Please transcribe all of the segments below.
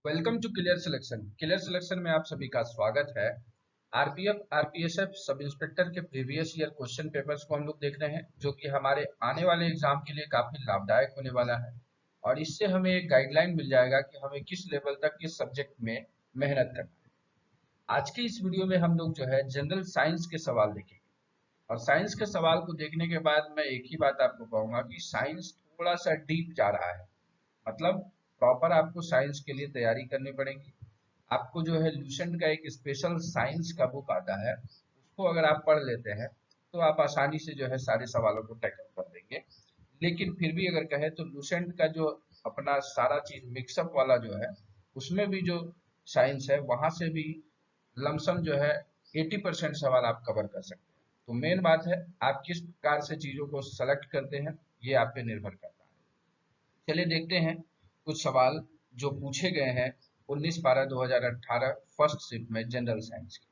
Welcome to clear selection. Clear selection में आप सभी का स्वागत है। आरपीएफ आरपीएसएफ सब इंस्पेक्टर के प्रीवियस ईयर क्वेश्चन पेपर्स को हम लोग देख रहे हैं, जो कि हमारे आने वाले एग्जाम के लिए काफी लाभदायक होने वाला है। और इससे हमें एक गाइडलाइन मिल जाएगा कि हमें किस लेवल तक किस सब्जेक्ट में मेहनत करना है। आज की इस वीडियो में हम लोग जो है जनरल साइंस के सवाल देखेंगे। और साइंस के सवाल को देखने के बाद मैं एक ही बात आपको कहूंगा कि साइंस थोड़ा सा डीप जा रहा है। मतलब प्रॉपर आपको साइंस के लिए तैयारी करनी पड़ेगी। आपको जो है लूसेंट का एक स्पेशल साइंस का बुक आता है, उसको अगर आप पढ़ लेते हैं तो आप आसानी से जो है सारे सवालों को टैकल कर देंगे। लेकिन फिर भी अगर कहें तो लूसेंट का जो अपना सारा चीज मिक्सअप वाला जो है, उसमें भी जो साइंस है वहां से भी लमसम जो है 80% सवाल आप कवर कर सकते हैं। तो मेन बात है आप किस प्रकार से चीजों को सेलेक्ट करते हैं, ये आप पे निर्भर करता है। चलिए देखते हैं कुछ सवाल जो पूछे गए हैं 19/12/2018 फर्स्ट शिफ्ट में जनरल साइंस के।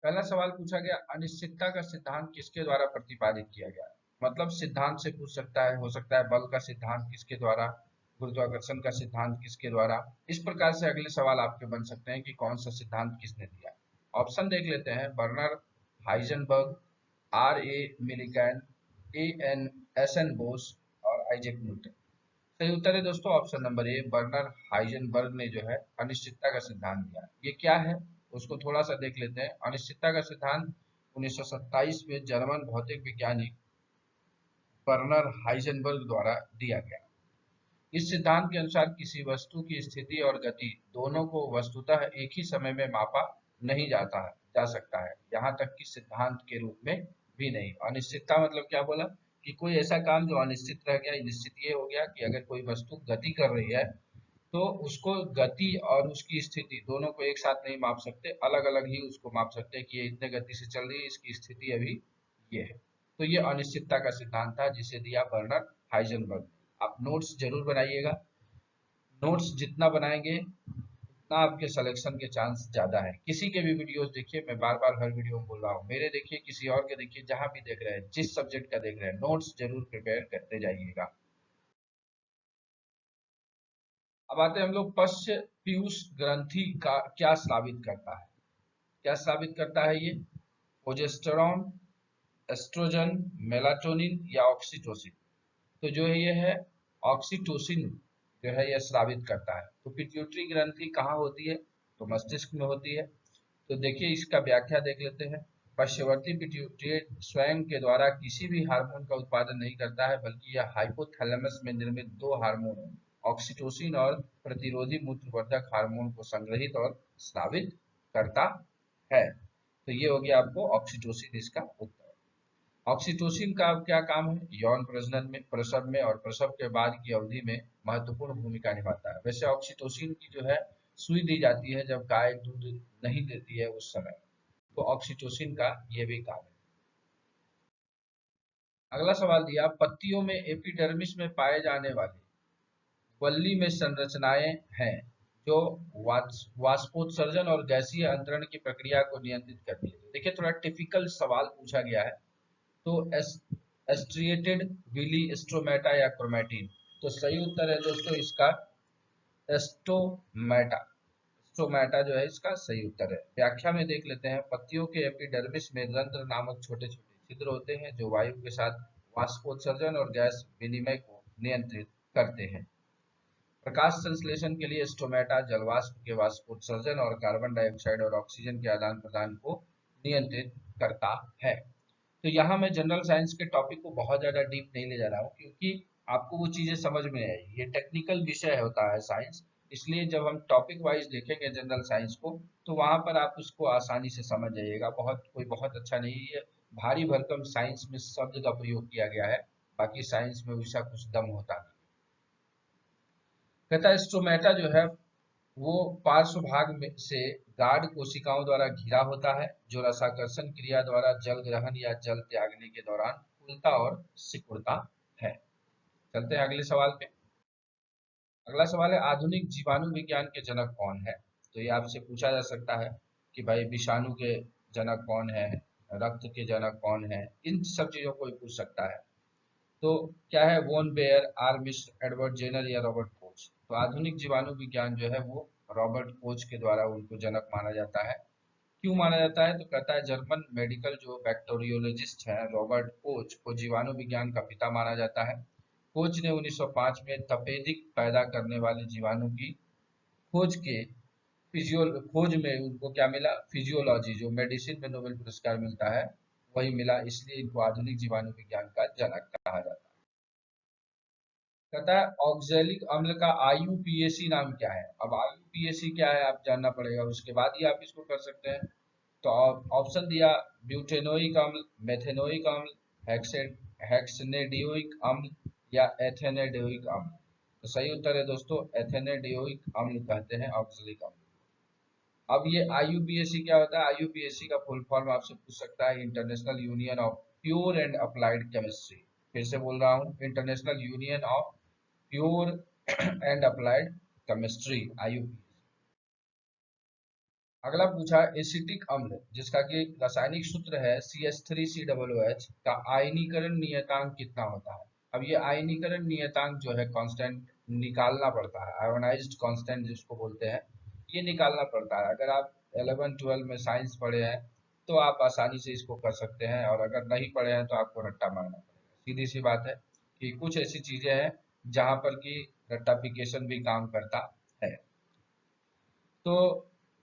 पहला सवाल पूछा गया, अनिश्चितता का सिद्धांत किसके द्वारा प्रतिपादित किया गया। मतलब सिद्धांत से पूछ सकता है, हो सकता है बल का सिद्धांत किसके द्वारा, गुरुत्वाकर्षण का सिद्धांत किसके द्वारा। इस प्रकार से अगले सवाल आपके बन सकते हैं कि कौन सा सिद्धांत किसने दिया। ऑप्शन देख लेते हैं, Werner, Heisenberg, R A Millikan, A N S N Bose और आइजैक न्यूटन। सही उत्तर है दोस्तों option number A, Werner Heisenberg ने जो है अनिश्चितता का सिद्धांत दिया। ये क्या है उसको थोड़ा सा देख लेते हैं। अनिश्चितता का सिद्धांत 1927 में जर्मन भौतिक वैज्ञानिक बर्नर हाइजेनबर्ग द्वारा दिया गया। इस सिद्धांत के अनुसार किसी वस्तु की स्थिति और गति दोनों को वस्तुतः एक ही समय में मापा नहीं जा सकता है, यहाँ तक कि सिद्धांत के रूप में भी नहीं। अनिश्चितता मतलब क्या बोला कि कोई ऐसा काम जो अनिश्चित रह गया। निश्चित ये हो गया कि अगर कोई वस्तु गति कर रही है तो उसको गति और उसकी स्थिति दोनों को एक साथ नहीं माप सकते, अलग अलग ही उसको माप सकते हैं कि ये इतने गति से चल रही है, इसकी स्थिति अभी ये है। तो ये अनिश्चितता का सिद्धांत था जिसे दिया बर्नर हाइजेनबर्ग। आप नोट्स जरूर बनाइएगा। नोट्स जितना बनाएंगे उतना आपके सिलेक्शन के चांस ज्यादा है। किसी के भी वीडियोस देखिए, मैं बार बार हर वीडियो में बोल रहा हूँ, मेरे देखिए किसी और के देखिए, जहां भी देख रहे हैं जिस सब्जेक्ट का देख रहे हैं नोट्स जरूर प्रिपेयर करते जाइएगा। अब आते हैं हम लोग, पश्च पीयूष ग्रंथि का क्या स्रावित करता है। क्या स्रावित करता है ये? प्रोजेस्टेरॉन, एस्ट्रोजन, मेलाटोनिन या ऑक्सीटोसिन। तो जो है ये है ऑक्सीटोसिन जो है यह स्रावित करता है। तो पिट्यूटरी ग्रंथि कहाँ होती है? तो मस्तिष्क में होती है। तो देखिए इसका व्याख्या देख लेते हैं। पश्चवर्ती पिट्यूटरी स्वयं के द्वारा किसी भी हार्मोन का उत्पादन नहीं करता है, बल्कि यह हाइपोथैलेमस में निर्मित दो हार्मोन ऑक्सीटोसिन और प्रतिरोधी मूत्रवर्धक हार्मोन को संग्रहित और स्रावित करता है। तो ये हो गया आपको ऑक्सीटोसिन इसका उत्तर। ऑक्सीटोसिन का क्या काम है? यौन प्रजनन में, प्रसव में और प्रसव के बाद की अवधि में महत्वपूर्ण भूमिका निभाता है। वैसे ऑक्सीटोसिन की जो है सुई दी जाती है जब गाय दूध नहीं देती है उस समय, तो ऑक्सीटोसिन का ये भी काम है। अगला सवाल दिया, पत्तियों में एपिडर्मिस में पाए जाने वाले वल्ली में संरचनाएं हैं जो वाष्पोत्सर्जन और गैसीय अंतरण की प्रक्रिया को नियंत्रित करती है। देखिए थोड़ा टिपिकल सवाल पूछा गया है। तो एस्ट्रिएटेड विली स्ट्रोमेटा या क्रोमेटिन। तो सही उत्तर है दोस्तों इसका एस्टोमेटा। स्टोमेटा जो है इसका सही उत्तर है। व्याख्या में देख लेते हैं, पत्तियों के एपिडर्मिस में रंध्र नामक छोटे छोटे छिद्र होते हैं जो वायु के साथ वाष्पोत्सर्जन और गैस विनिमय को नियंत्रित करते हैं। प्रकाश संश्लेषण के लिए स्टोमेटा जलवाष्प के वाष्पोत्सर्जन और कार्बन डाइऑक्साइड और ऑक्सीजन के आदान प्रदान को नियंत्रित करता है। तो यहाँ मैं जनरल साइंस के टॉपिक को बहुत ज्यादा डीप नहीं ले जा रहा हूँ, क्योंकि आपको वो चीजें समझ में आएगी। ये टेक्निकल विषय होता है साइंस, इसलिए जब हम टॉपिक वाइज देखेंगे जनरल साइंस को तो वहां पर आप उसको आसानी से समझ जाइएगा। बहुत अच्छा नहीं है। भारी भरकम साइंस में शब्द का प्रयोग किया गया है, बाकी साइंस में वैसा कुछ दम होता नहीं। कहता है स्टोमेटा जो है वो पार्श्व भाग में से गाढ़ कोशिकाओं द्वारा घिरा होता है, जो रसाकर्षण क्रिया द्वारा जल ग्रहण या जल त्यागने के दौरान फूलता और सिकुड़ता है। चलते हैं अगले सवाल पे। अगला सवाल है, आधुनिक जीवाणु विज्ञान के जनक कौन है। तो ये आपसे पूछा जा सकता है कि भाई विषाणु के जनक कौन है, रक्त के जनक कौन है, इन सब चीजों को भी पूछ सकता है। तो क्या है? Von Baer, R Mishra, Edward Jenner या रॉबर्ट कोच। कोच। तो आधुनिक जीवाणु विज्ञान जो है वो रॉबर्ट कोच के द्वारा उनको जनक माना जाता है। क्यों माना जाता है? तो कहता है जर्मन मेडिकल जो बैक्टीरियोलॉजिस्ट है रॉबर्ट कोच को जीवाणु विज्ञान का पिता माना जाता है। कोच ने 1905 में तपेदिक पैदा करने वाले जीवाणु की खोज के खोज में उनको क्या मिला? फिजियोलॉजी, जो मेडिसिन में नोबेल पुरस्कार मिलता है वही मिला, इसलिए इनको आधुनिक जीवाणु विज्ञान का जनक कहा जाता है। कहता है ऑक्जेलिक अम्ल का आईयूपीएसी नाम क्या है? अब आईयूपीएसी क्या है आप जानना पड़ेगा, उसके बाद ही आप इसको कर सकते हैं। तो ऑप्शन दिया ब्यूटेनोइक अम्ल, मेथेनोइक अम्ल, हेक्सेनेडियोइक अम्ल या एथेनेडियोइक अम्ल। तो सही उत्तर है दोस्तों एथेनेडियोइक अम्ल कहते हैं ऑक्जेलिक अम्ल। अब ये आईयूपीएसी क्या होता है? आईयूपीएसी का फुल फॉर्म आपसे पूछ सकता है international union of pure and applied chemistry. फिर से बोल रहा हूँ, international union of pure and applied chemistry, IUPAC. अगला पूछा एसिटिक अम्ल जिसका कि रासायनिक सूत्र है CH3COOH का आयनीकरण नियतांक कितना होता है? अब ये आयनीकरण नियतांक जो है कांस्टेंट निकालना पड़ता है, आयोनाइज्ड कांस्टेंट जिसको बोलते हैं, ये निकालना पड़ता है। अगर आप 11-12 में साइंस पढ़े हैं तो आप आसानी से इसको कर सकते हैं, और अगर नहीं पढ़े हैं तो आपको रट्टा मारना पड़ेगा। सीधी सी बात है कि कुछ ऐसी चीजें हैं जहां पर कि रट्टाफिकेशन भी काम करता है। तो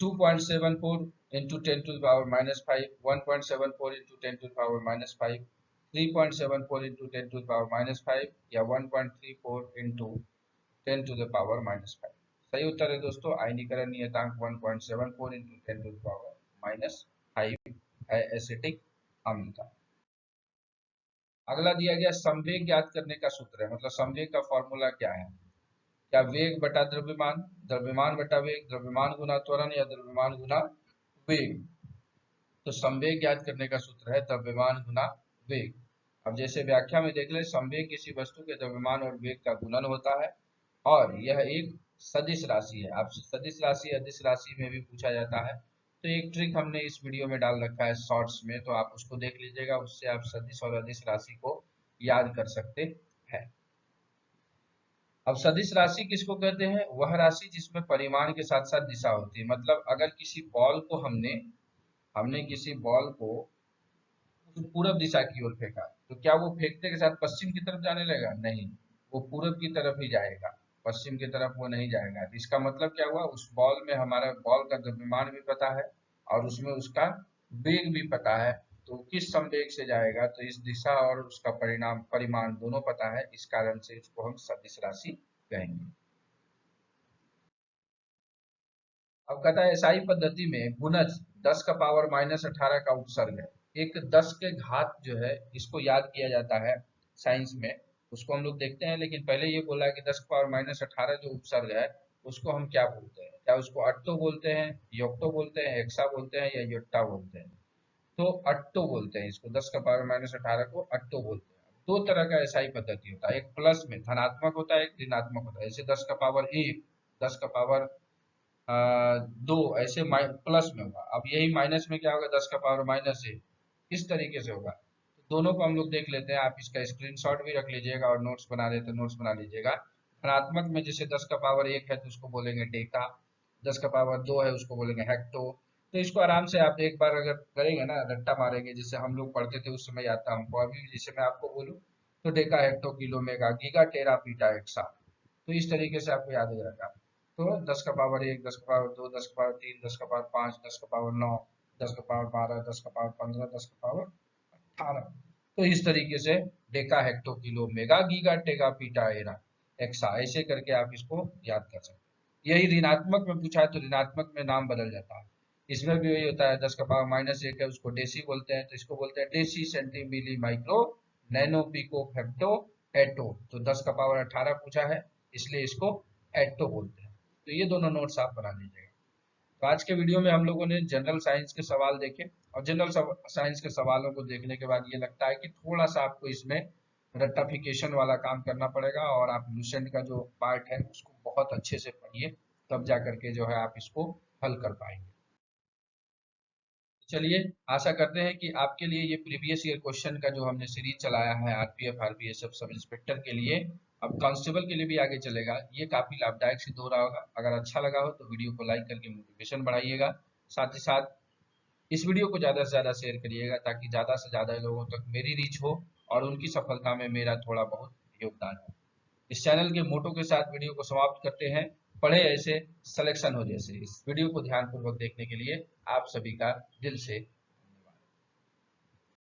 2.74 into 10 to power minus 5, 1.74 into 10 to power minus 5, 3.74 into 10 to power minus 5 या 1.34 into 10 to the power minus 5। सही उत्तर है दोस्तों आयनीकरण नियतांक 1.74 into 10 to the power minus 5 है एसिटिक अम्ल का। अगला दिया गया संवेग ज्ञात करने का सूत्र है, मतलब संवेग का फॉर्मूला क्या है? क्या वेग बटा द्रव्यमान, द्रव्यमान बटा वेग, द्रव्यमान गुना त्वरण या द्रव्यमान गुना वेग? तो संवेग ज्ञात करने का सूत्र है द्रव्यमान गुना वेग। अब जैसे व्याख्या में देख ले, संवेग किसी वस्तु के द्रव्यमान और वेग का गुणन होता है और यह एक सदिश राशि है। आपसे सदिश राशि अदिश राशि में भी पूछा जाता है, तो एक ट्रिक हमने इस वीडियो में डाल रखा है शॉर्ट्स में, तो आप उसको देख लीजिएगा, उससे आप सदिश और अदिश राशि को याद कर सकते हैं। अब सदिश राशि किसको कहते हैं? वह राशि जिसमें परिमाण के साथ साथ दिशा होती है। मतलब अगर किसी बॉल को हमने हमने किसी बॉल को पूरब दिशा की ओर फेंका, तो क्या वो फेंकते के साथ पश्चिम की तरफ जाने लगेगा? नहीं, वो पूरब की तरफ ही जाएगा, पश्चिम की तरफ वो नहीं जाएगा। तो इसका मतलब क्या हुआ? उस बॉल में हमारा बॉल का द्रव्यमान भी पता है और उसमें उसका वेग भी पता है, तो किस संवेग से जाएगा, तो इस दिशा और उसका परिमाण दोनों पता है, इस कारण से इसको हम सदिश राशि कहेंगे। अब कहता है एसआई पद्धति में गुणज 10 का पावर माइनस 18 का उपसर्ग है। एक 10 के घात जो है इसको याद किया जाता है साइंस में, उसको हम लोग देखते हैं, लेकिन पहले ये बोला है कि 10 का पावर माइनस 18 जो उपसर्ग है उसको हम क्या बोलते हैं? क्या उसको अट्टो बोलते हैं, योक्टो बोलते हैं, हेक्सा बोलते हैं या योट्टा बोलते हैं? तो अट्टो बोलते हैं इसको, 10 का पावर माइनस 18 को अट्टो बोलते हैं। दो तरह का एसआई पद्धति होता है, एक प्लस में धनात्मक होता है, एक ऋणात्मक होता है। जैसे 10 का पावर 1, 10 का पावर 2 ऐसे प्लस में होगा। अब यही माइनस में क्या होगा? 10 का पावर माइनस 1, इस तरीके से होगा। तो दोनों को हम लोग देख लेते हैं, आप इसका स्क्रीनशॉट भी रख लीजिएगा और नोट्स बना रहे तो नोट्स बना लीजिएगा। धनात्मक में जैसे 10 का पावर 1 है तो उसको बोलेंगे डेका, 10 का पावर 2 है उसको बोलेंगे हेक्टो। तो इसको आराम से आप एक बार अगर करेंगे ना, रट्टा मारेंगे, जैसे हम लोग पढ़ते थे उस समय याद था हमको, अभी जैसे मैं आपको बोलूँ तो Deka hecto kilo mega giga tera पीटा एक्सा, तो इस तरीके से आपको याद हो जाएगा। तो 10 का पावर 1, 10 का पावर 2, 10 का पावर 3, 10 का पावर 5, 10 का पावर 9, 10 का पावर 12, 10 का पावर 15, 10 का पावर 18। तो इस तरीके से Deka hecto kilo mega giga Tega पीटा एरा एक्सा, ऐसे करके आप इसको याद कर सकते हैं। यही ऋणात्मक में पूछा है तो ऋणात्मक में नाम बदल जाता है। इसमें भी वही होता है, 10 का पावर माइनस 1 है उसको डेसी बोलते हैं, तो इसको बोलते हैं deci centi milli micro nano pico femto atto. तो 10 का पावर 18 पूछा है इसलिए इसको एटो बोलते हैं। तो ये दोनों नोट्स आप बना लीजिएगा। तो आज के वीडियो में हम लोगों ने जनरल साइंस के सवाल देखे, और जनरल साइंस के सवालों को देखने के बाद ये लगता है कि थोड़ा सा आपको इसमें रट्टाफिकेशन वाला काम करना पड़ेगा, और आप लूसेंट का जो पार्ट है उसको बहुत अच्छे से पढ़िए, तब जा करके जो है आप इसको हल कर पाएंगे। चलिए, आशा करते हैं कि आपके लिए ये प्रीवियस ईयर क्वेश्चन का जो हमने सीरीज चलाया है आरपीएफ आरपीएसएफ सब इंस्पेक्टर के लिए, अब कांस्टेबल के लिए भी आगे चलेगा, ये काफी लाभदायक सिद्ध हो रहा होगा। अगर अच्छा लगा हो तो वीडियो को लाइक करके मोटिवेशन बढ़ाइएगा। साथ ही साथ इस वीडियो को ज्यादा से ज्यादा शेयर करिएगा ताकि ज्यादा से ज्यादा लोगों तक मेरी रीच हो और उनकी सफलता में मेरा थोड़ा बहुत योगदान हो। इस चैनल के मोटो के साथ वीडियो को समाप्त करते हैं, पढ़े ऐसे सिलेक्शन हो जैसे। इस वीडियो को ध्यानपूर्वक देखने के लिए आप सभी का दिल से